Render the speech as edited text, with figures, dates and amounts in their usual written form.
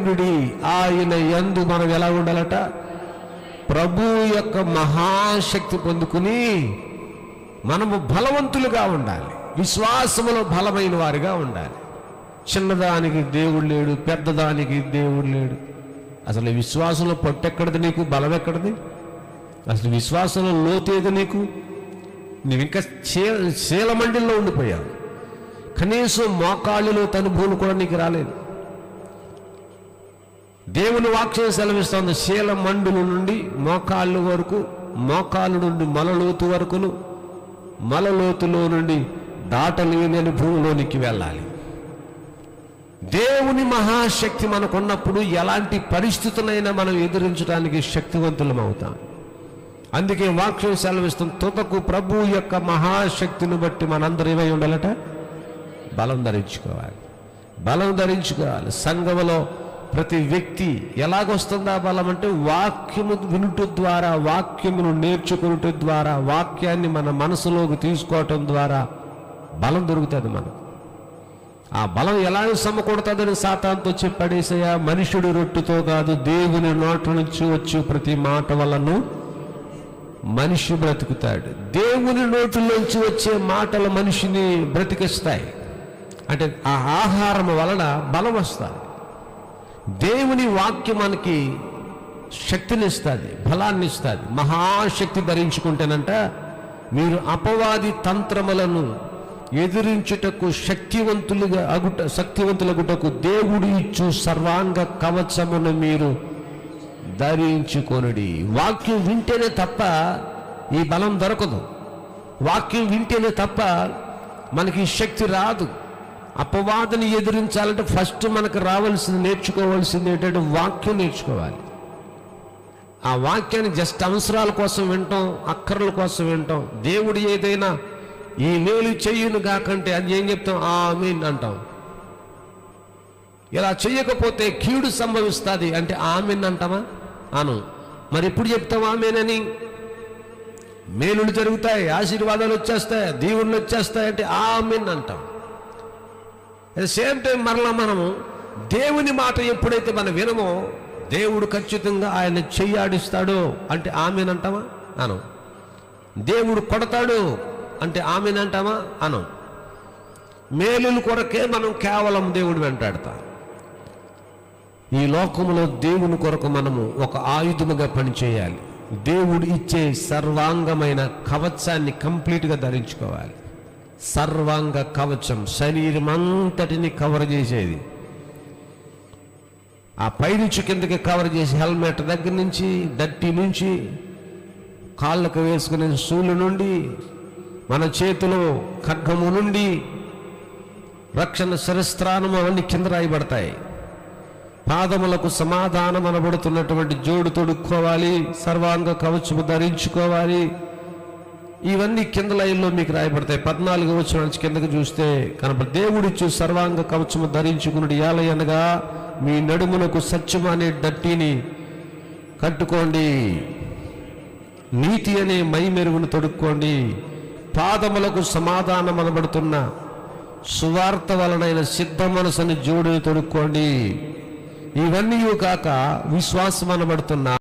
భయపడుడి. ఆయన యందు మనం ఎలా ఉండాలట? ప్రభు యొక్క మహాశక్తి పొందుకుని మనము బలవంతులుగా ఉండాలి, విశ్వాసములో బలమైన వారిగా ఉండాలి. చిన్నదానికి దేవుడు లేడు, పెద్దదానికి దేవుడు లేడు. అసలు విశ్వాసంలో పొట్టెక్కడిది నీకు? బలం ఎక్కడిది? అసలు విశ్వాసంలో లోతేది నీకు? నువ్వు ఇంకా శీలమండిలో ఉండిపోయావు. కనీసం మోకాళ్ళలో అనుభవం కూడా నీకు రాలేదు. దేవుని వాక్యం సెలవిస్తుంది, శీలమండుల నుండి మోకాళ్ళ వరకు, మోకాళ్ళ నుండి మలలోతు వరకును, మలలోతులో నుండి దాటలేని అనుభవంలోనికి వెళ్ళాలి. దేవుని మహాశక్తి మనకున్నప్పుడు ఎలాంటి పరిస్థితులైనా మనం ఎదిరించడానికి శక్తివంతులం అవుతాం. అందుకే వాక్యం సెలవిస్తుంది, తుదకు ప్రభు యొక్క మహాశక్తిని బట్టి మనందరూ ఏమై ఉండాలట? బలం ధరించుకోవాలి. బలం ధరించుకోవాలి. సంఘములో ప్రతి వ్యక్తి ఎలాగొస్తుందా బలం అంటే, వాక్యము వినుట ద్వారా, వాక్యమును నేర్చుకునుట ద్వారా, వాక్యాన్ని మన మనసులోకి తీసుకోవటం ద్వారా బలం దొరుకుతుంది మనకు. ఆ బలం ఎలా సమకూడుతుందని సాతానుతో చెప్పడేసయ్యా, మనుషుడు రొట్టెతో కాదు, దేవుని నోట నుంచి వచ్చి ప్రతి మాట వలను మనిషి బ్రతుకుతాడు. దేవుని నోటిలోంచి వచ్చే మాటలు మనిషిని బ్రతికిస్తాయి. అంటే ఆ ఆహారం వలన బలం వస్తుంది. దేవుని వాక్యం మనకి శక్తిని ఇస్తుంది, బలాన్ని ఇస్తుంది. మహాశక్తి ధరించుకుంటేనంట మీరు అపవాది తంత్రములను ఎదిరించుటకు శక్తివంతులగుటకు దేవుడు ఇచ్చు సర్వాంగ కవచమును మీరు ధరించుకొనుడి. వాక్యం వింటేనే తప్ప ఈ బలం దొరకదు. వాక్యం వింటేనే తప్ప మనకి శక్తి రాదు. అపవాదిని ఎదిరించాలంటే ఫస్ట్ మనకు రావాల్సింది, నేర్చుకోవాల్సింది ఏంటంటే వాక్యం నేర్చుకోవాలి. ఆ వాక్యాన్ని జస్ట్ అవసరాల కోసం వింటాం, అక్కర్ల కోసం వింటాం. దేవుడు ఏదైనా ఈ మేలు చెయ్యును కాకంటే అది ఏం చెప్తాం? ఆమేన్ అంటాం. ఇలా చెయ్యకపోతే కీడు సంభవిస్తుంది అంటే ఆమేన్ అంటామా? అను. మరి ఎప్పుడు చెప్తాం ఆమేనని? మేలులు జరుగుతాయి, ఆశీర్వాదాలు వచ్చేస్తాయి, దీవుళ్ళు వచ్చేస్తాయి అంటే ఆమేన్ అంటాం. అట్ ద సేమ్ టైం మరలా మనము దేవుని మాట ఎప్పుడైతే మనం వినమో, దేవుడు ఖచ్చితంగా ఆయన చెయ్యాడిస్తాడు అంటే ఆమేన్ అంటామా? అను. దేవుడు కొడతాడు అంటే ఆమేన్ అంటామా? అను. మేలుల కొరకే మనం కేవలం దేవుడు వెంటాడతాం. ఈ లోకంలో దేవుని కొరకు మనము ఒక ఆయుధముగా పనిచేయాలి. దేవుడు ఇచ్చే సర్వాంగమైన కవచాన్ని కంప్లీట్గా ధరించుకోవాలి. సర్వాంగ కవచం శరీరం అంతటిని కవర్ చేసేది. ఆ పైనుంచి కిందకి కవర్ చేసి హెల్మెట్ దగ్గర నుంచి, దట్టి నుంచి, కాళ్ళకు వేసుకునే షూలు నుండి, మన చేతిలో ఖడ్గము నుండి, రక్షణ శిరస్త్రాణము అవన్నీ కింద రాయబడతాయి. పాదములకు సమాధానం అనబడుతున్నటువంటి జోడు తొడుక్కోవాలి, సర్వాంగ కవచము ధరించుకోవాలి. ఇవన్నీ కింద లైన్లో మీకు రాయబడతాయి. 14వ వచనం నుంచి కిందకు చూస్తే కనపడ, దేవుడిచ్చు సర్వాంగ కవచము ధరించుకునుడి ఏలయనగా మీ నడుమునకు సత్యము అనే దట్టిని కట్టుకోండి, నీతి అనే మై మెరుగును తొడుక్కోండి, పాదములకు సమాధానం అనబడుతున్న సువార్త వలనైన సిద్ధ మనసుని జోడుని తొడుక్కోండి. ఇవన్నీ కాక విశ్వాసం అనబడుతున్న